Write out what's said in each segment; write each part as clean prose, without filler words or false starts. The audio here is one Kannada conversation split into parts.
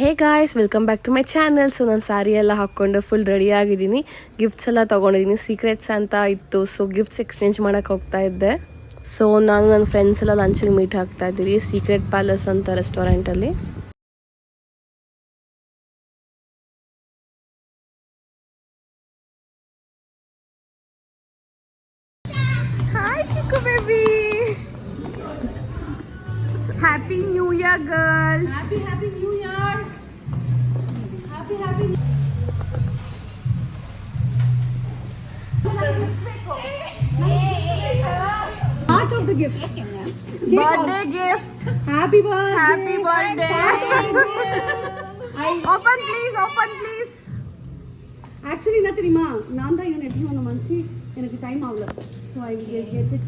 Hey guys, welcome back to my channel. So ನಾನು ಸ್ಯಾರಿ ಎಲ್ಲ ಹಾಕ್ಕೊಂಡು ಫುಲ್ ರೆಡಿ ಆಗಿದ್ದೀನಿ. ಗಿಫ್ಟ್ಸ್ ಎಲ್ಲ ತೊಗೊಂಡಿದ್ದೀನಿ. ಸೀಕ್ರೆಟ್ಸ್ ಅಂತ ಇತ್ತು, ಸೊ ಗಿಫ್ಟ್ಸ್ ಎಕ್ಸ್ಚೇಂಜ್ ಮಾಡೋಕ್ಕೆ ಹೋಗ್ತಾ ಇದ್ದೆ. ಸೊ ನಾನು ನನ್ನ ಫ್ರೆಂಡ್ಸ್ ಎಲ್ಲ ಲಂಚಿಗೆ ಮೀಟ್ ಆಗ್ತಾ ಇದ್ದೀವಿ ಸೀಕ್ರೆಟ್ ಪ್ಯಾಲೇಸ್ ಅಂತ ರೆಸ್ಟೋರೆಂಟಲ್ಲಿ. Hi Chikku baby, happy new year girls. Happy New Year. Happy Part of the gift. Birthday gift. Happy birthday. Happy birthday. Open please. Actually nothing ma. ನಾನು தான் ಇವನು எடுத்து வந்த மச்சி எனக்கு டைம் ஆகல. So I will get it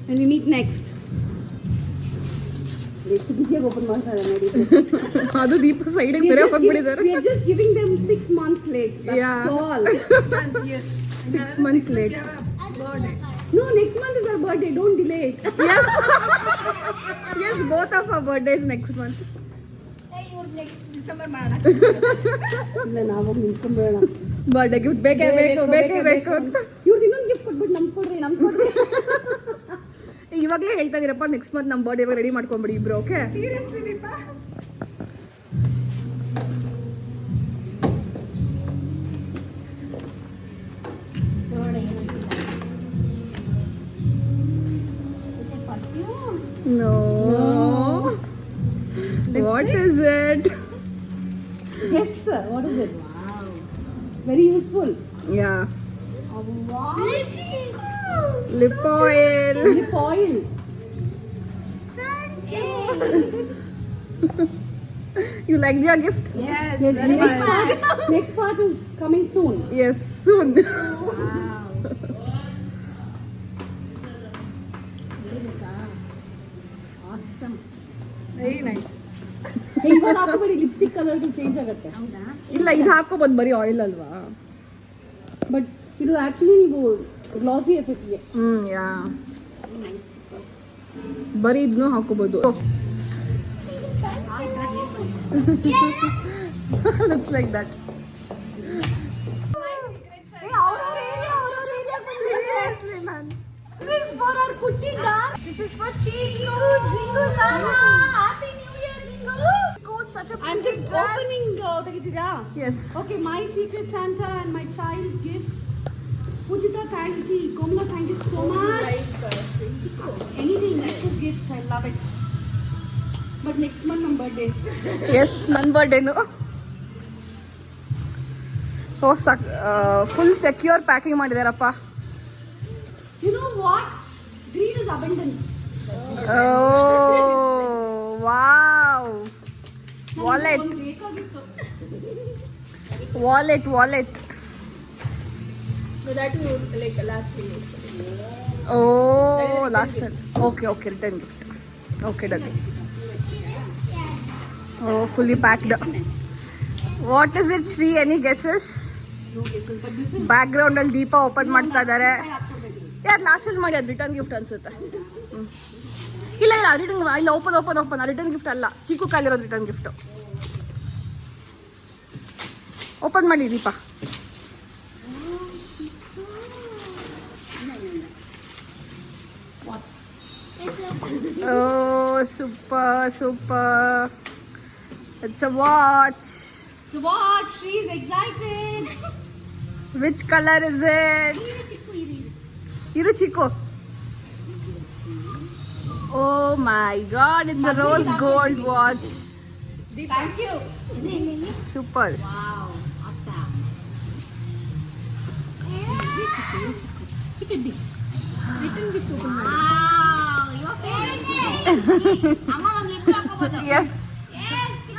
when we meet next. ಎಷ್ಟು ಬಿಸಿಯಾಗಿ ಓಪನ್ ಮಾಡ್ತಾರೆ ನೋಡಿ. ಅದು ದೀಪ ಸೈಡ್ ಬೇರೆ ಹೋಗ್ಬಿಟ್ಟಿದ್ದಾರೆ. We are just giving them 6 months late. That's all. Yes. 6 months late. No, next month is our birthday. Don't delay it. Yes, both of our birthdays next month. Hey, you next December ಮಾಡೋಣ. ಇಲ್ಲ ನಾವು ನಿಂತ್ಕೊಂಡ್ಬೇಡ. ಬರ್ಡೇ ಗಿಫ್ಟ್ ಬೇಕೇ ಬೇಕು ಅಂತ ಇವ್ರು ಇನ್ನೊಂದು ಗಿಫ್ಟ್ ಕೊಟ್ಬಿಟ್ಟು ನಮ್ಗೆ ಕೊಡ್ರಿ. ಇವಾಗಲೇ ಹೇಳ್ತಾ ಇದೀರಪ್ಪ, ನೆಕ್ಸ್ಟ್ ಮಂತ್ ನಮ್ಮ ಬರ್ಡೇ ರೆಡಿ ಮಾಡ್ಕೊಂಬಿಡಿ ಇಬ್ರು. Okay, no. What is it? Yes, sir. What is it? Wow. Very useful. Yeah. Wow. Lip oil. Lip oil. Thank you. You liked your gift? Yes. Next part is coming soon. Yes, soon. Wow. Awesome. Very nice. ಇವಾಗ ಹಾಕಬೇಡಿ, ಲಿಪ್ಸ್ಟಿಕ್ ಕಲರ್ ಚೇಂಜ್ ಆಗುತ್ತೆ. ಹೌದಾ? ಇಲ್ಲ, ಇದು ಹಾಕೋಬೋದು, ಬರೀ ಆಯಿಲ್ ಅಲ್ವಾ. ಬಟ್ ಇದು ಆಕ್ಚುಲಿ ನೀವು ಗ್ಲಾಸಿ ಎಫೆಕ್ಟ್ಗೆ. ಯಾ, ಬರೀ ಇದನ್ನು ಹಾಕೋಬೋದು. Looks like that. This is for our kutti dog. This is for Chiku. Jingle Lala. Happy New Year, Jingle. Chiku, such a I'm just pretty dress. opening ತೆಗಿತೀರಾ? Yes. Okay, my secret Santa and my child's gift. Pujita, thank you. Komla, thank you so much. Anything, this gift, I love it. But next month my birthday. Yes, ನನ್ನ ಬರ್ಡೇನು. ಸೊ ಫುಲ್ ಸೆಕ್ಯೂರ್ ಪ್ಯಾಕಿಂಗ್ ಮಾಡಿದಾರಪ್ಪ. You know what? Green is abundance. Oh, wow. Wallet. So that you like last thing. Oh, last one. Okay, return gift. Okay, done. Oh, fully packed. What is it, Shri? Any guesses? No guesses, but this is background ಅಲ್ಲಿ ದೀಪ ಓಪನ್ ಮಾಡ್ತಾ ಇದ್ದಾರೆ. ಯಾರು ಲಾಸ್ಟ್ ಅಲ್ಲಿ ಮಾಡಿ, ಅದು ರಿಟರ್ನ್ ಗಿಫ್ಟ್ ಅನ್ಸುತ್ತೆ. ಇಲ್ಲ ರಿಟರ್ನ್ ಇಲ್ಲ, ಓಪನ್ ರಿಟರ್ನ್ ಗಿಫ್ಟ್ ಅಲ್ಲ, ಚಿಕ್ಕು ಕಾಲಿರೋದು ರಿಟರ್ನ್ ಗಿಫ್ಟ್. ಓಪನ್ ಮಾಡಿ ದೀಪ. Oh, super. It's a watch. so what? She's excited. Which color is it? Iru Chico. Oh my god, it's a rose gold watch. Thank you. Super. Wow, awesome. Chicken. Return gift open ಮಾಡಿ. Wow, your favorite. ಅಮ್ಮ ಒಂದು ಲಿಪ್ ಹಾಕೋಬಹುದು. Yes.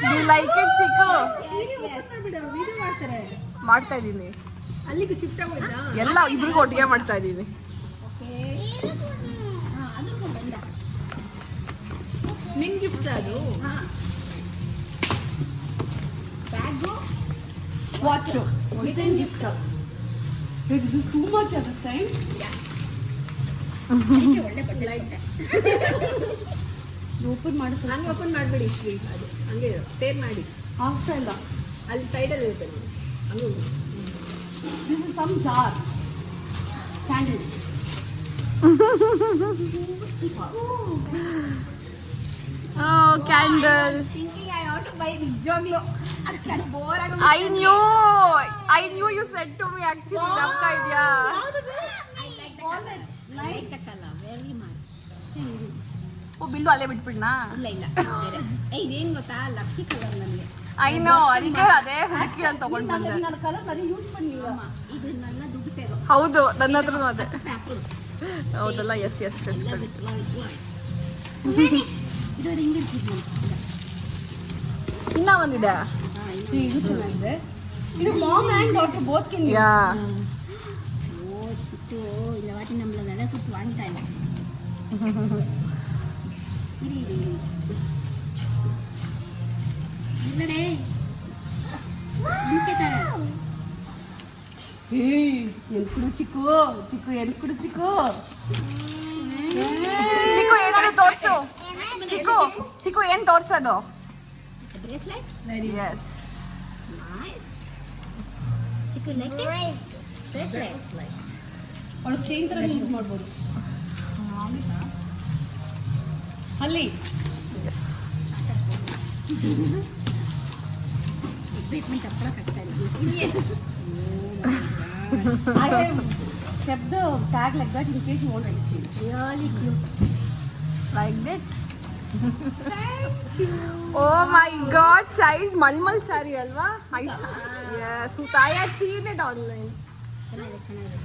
Do you like it, Chico? Video ಮಾಡ್ತಾರೆ. ಮಾಡ್ತಾ ಇದ್ದೀನಿ. ಅಲ್ಲಿಗೆ ಶಿಫ್ಟ್ ಆಗೋಯ್ತಾ? ಎಲ್ಲ ಇಬ್ರಿಗೂ ಒಟ್ಟಿಗೆ ಮಾಡ್ತಾ ಇದ್ದೀನಿ. ಅದು ಬಂದ. ನಿನ್ ಗಿಫ್ಟ್ ಅದು. Bag. Watch. Return gift. Hey, this is too much at this time. ಒಳ್ಳೆ ಬಟ್ಟೆ ಲೈಟ್. ಓಪನ್ ಮಾಡಿ ಹಂಗೆ ಓಪನ್ ಮಾಡಬೇಡಿ ಪ್ಲೀಸ್, ಅದು ಹಂಗೆ ಟೇರ್ ಮಾಡಿ. ಆಗ್ತಾ ಇಲ್ಲ. ಅಲ್ಲಿ ಸೈಡಲ್ಲಿ ಇರುತ್ತೆ ನೋಡಿ. ಹಂಗೆ ಹೋಗು. This is some jar. Candle. Candle. Thinking I ought to buy ನಿಜವಾಗ್ಲೂ. ಅದು ಬೋರ್ ಆಗಿ I knew you said to me actually. ನಗ್ತಾ ಇದೆಯಾ? I like the color. Nice ಕಟ್ಟಲ್ಲ ವೆರಿ ಮಚ್. ಓ ಬಿಲ್ಲು ಅಲ್ಲೇ ಬಿಟ್ಬಿಡ್ನಾ? ಇಲ್ಲ ಇಲ್ಲ ಬೇರೆ. ಇದೇನು ಗೊತ್ತಾ ಲಕ್ಕಿ ಕಲರ್ ನನಗೆ. ಐ ನೋ ಅದಕ್ಕೆ ಅದೇ ಹುಡುಕಿ ಅಂತ ತಗೊಂಡ್ ಬಂದೆ. ನಾನು ಕಲರ್ ಬರೀ ಯೂಸ್ பண்ணிಲ್ಲ. ಇದು ನನ್ನ ದುಡ್ಡು ಸೇರೋ ಹೌದು ನನ್ನ ಹತ್ರನೂ ಅದೇ. ಪ್ಯಾಕಿಂಗ್. ಹೌದಲ್ಲ ಎಸ್ ಇದು ರಿಂಗ್ ಇರ್ತಿದ್ವಿ. ಇನ್ನ ಒಂದಿದೆ. ಇದು ಚೆನ್ನಾಗಿದೆ. ಇದು mom and daughter both can use. ಯಾ ಓ ಚಿಟ್ಟು ಇಲ್ಲವಾಟಿ ನಮ್ಮಲ್ಲ ನಡೆದು ವಾಂಗ್ತಾಯಿಲ್ಲ. ಇರಿ ಇಲ್ಲಡೆ ನಿಂಕೆ ತರ ಎಲ್ಕುಡು ಚಿಕ್ಕು ಚಿಕ್ಕು ಎಲ್ಕುಡು ಚಿಕ್ಕು. ಚಿಕ್ಕು ಏನಾದ್ರು ತೋರ್ಸು. ಚಿಕ್ಕು ಏನ್ ತೋರ್ಸೋದು? Bracelet yes nice. Chikku like bracelet ಅವಳು ಚೈನ್ ತರ ಯೂಸ್ ಮಾಡ್ಬೋದು. ಅಲ್ಲಿ ಎಕ್ಸೈಟ್ಮೆಂಟ್ ಅಪ್ಪಳ ಕಟ್ತಾ ಇದ್ದೀವಿ. I have kept the tag like that in case you want to exchange. Really cute. like that. Oh my god, size mulmul sari ಅಲ್ವಾ? Yes, I had seen it online. ಚೆನ್ನಾಗಿದೆ.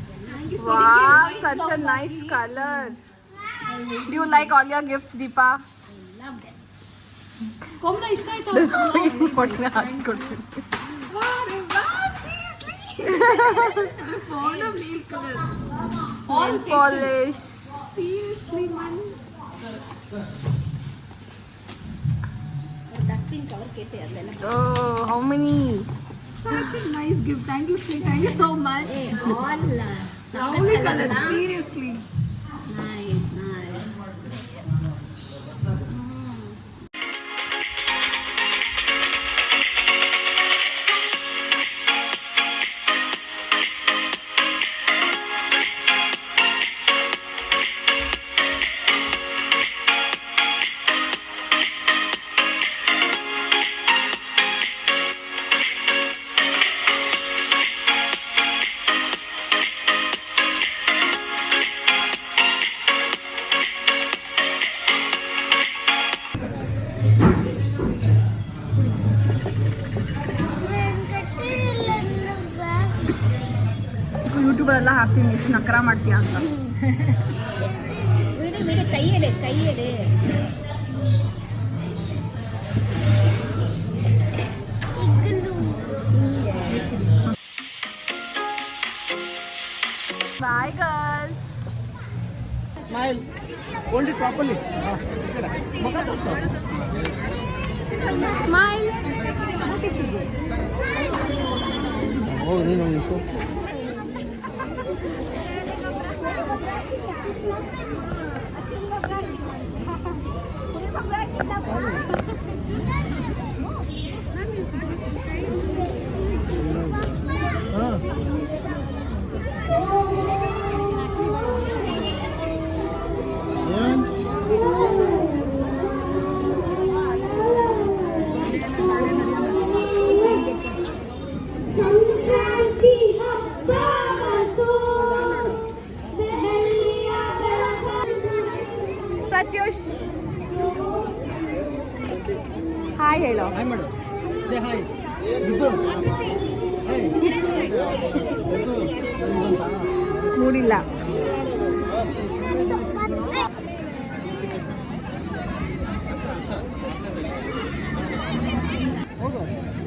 Wow, such a nice color. Do you like all your gifts, Deepa? Love that. ಕೊಮ್ಲ ಇಷ್ಟ ಆಯ್ತಾ? ಕೊಟ್ಟೆ ಹಾಕ್ಕೊಡ್ತೀನಿ. All polish. ಡಸ್ಟ್ಬಿನ್ ಕವರ್ ಕೇಳ್ತೆ ಅದೆಲ್ಲ. Oh, how many? Such a nice gift. Thank you, Sri. Thank you so much. All Lovely color. Seriously. Nice nice. YouTube ಎಲ್ಲ ಹಾಕ್ತೀನಿ ಎಷ್ಟು ನಕರ ಮಾಡ್ತೀಯ ಅಂತ. ಬಿಡು ಬಿಡು ಕೈ ಎಡೆ ಕೈ ಎಡೆ. Bye girls. Smile. Hold it properly. Smile. Oh, no. Pratyush hi ಹೇಳೋ. Hi, madam. Say hi. Vidhu. Hey. Vidhu. ಮೂಡಿಲ್ಲ.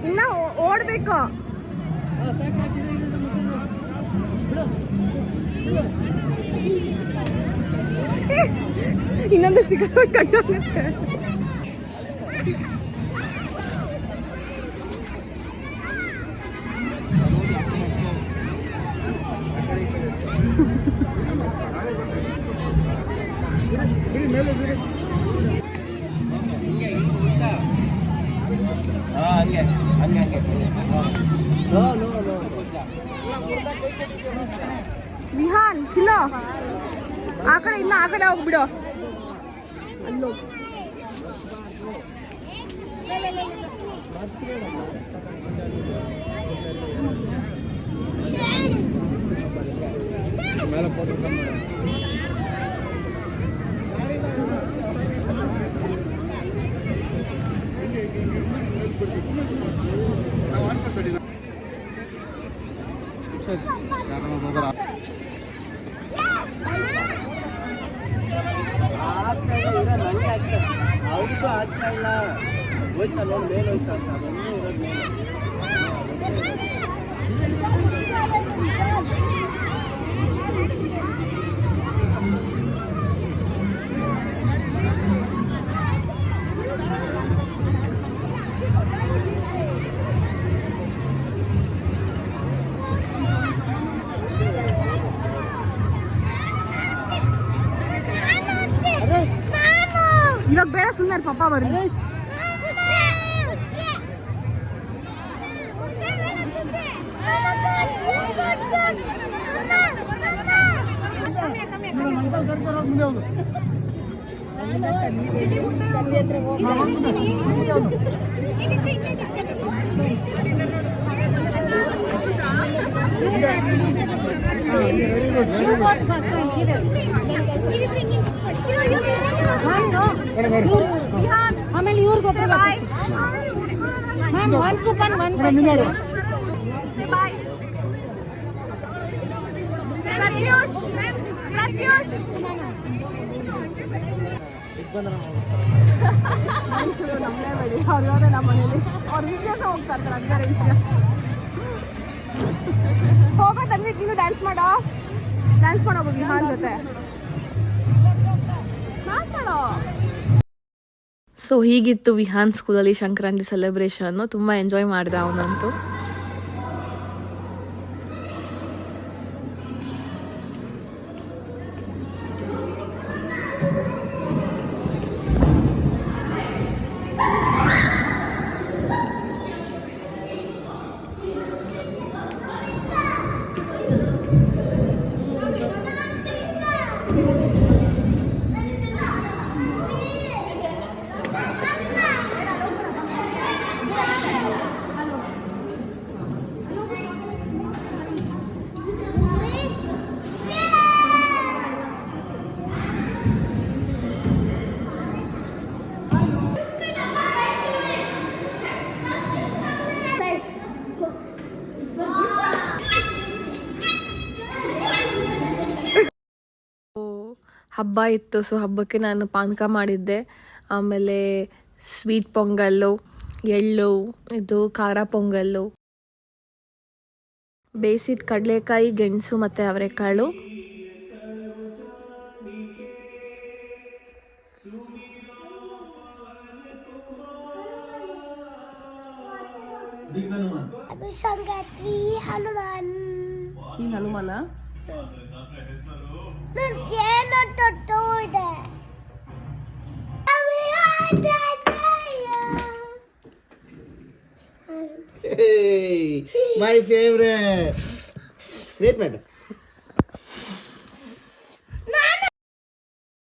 ಇನ್ನ ಓಡ್ಬೇಕು. ಇನ್ನೊಂದು ಸಿಗಕ್ಕೆ ಕಟ್ಟೋಗುತ್ತೆ. ಹಂಗೆ ವಿಹಾನ್ ಚಿನ್ನ ಆ ಕಡೆ ಇನ್ನು ಆ ಕಡೆ ಹೋಗ್ಬಿಡು ಅಲ್ಲೋ ಅವ್ರಿಗೂ ಆಗ್ತಾ ಇಲ್ಲ ಹೋಯ್ತಾ ನೋಡಿ ಮೇಲೆ ಹೋಯ್ತಾ ಅಂತ ಅದೊಂದು ಇರೋದು ಮೇಲೆ. ಇವಾಗ ಬೇಡ ಸುಮ್ಮನೆ ಪಪ್ಪ ಬರ್ಲಿ ಮುಂದೆ ಹೋಗು. ಆಮೇಲೆ ಇವ್ರಿಗೆ ಮ್ಯಾಮ್ ಒನ್ ಕೂಪನ್ ಒನ್ ಅವ್ರು ನಮ್ಮ ಮನೇಲಿ ಅವ್ರ ವಿಷಯಸ ಹೋಗ್ತಾ ಇರ್ತಾರೆ ಅದು ಬೇರೆ ವಿಷಯ ಹೋಗೋ ತನ್ವಿ ನೀನು ಡ್ಯಾನ್ಸ್ ಮಾಡೋಗು ವಿಹಾನ್ ಜೊತೆ ಡ್ಯಾನ್ಸ್ ಮಾಡೋ. ಸೊ ಹೀಗಿತ್ತು ವಿಹಾನ್ ಸ್ಕೂಲಲ್ಲಿ ಸಂಕ್ರಾಂತಿ ಸೆಲೆಬ್ರೇಷನ್ನು ತುಂಬ ಎಂಜಾಯ್ ಮಾಡಿದೆ ಅವನಂತೂ. ಹಬ್ಬ ಇತ್ತು, ಸೊ ಹಬ್ಬಕ್ಕೆ ನಾನು ಪಾನಕ ಮಾಡಿದ್ದೆ. ಆಮೇಲೆ ಸ್ವೀಟ್ ಪೊಂಗಲ್ಲು, ಎಳ್ಳು, ಇದು ಖಾರ ಪೊಂಗಲ್ಲು, ಬೇಯಿಸಿದ ಕಡಲೆಕಾಯಿ, ಗೆಣಸು ಮತ್ತು ಅವರೆಕಾಳು. ಹನುಮಾನ ಮೈ ಫೇವ್ರೇಟ್. ವೇಟ್ ಮಾಡು.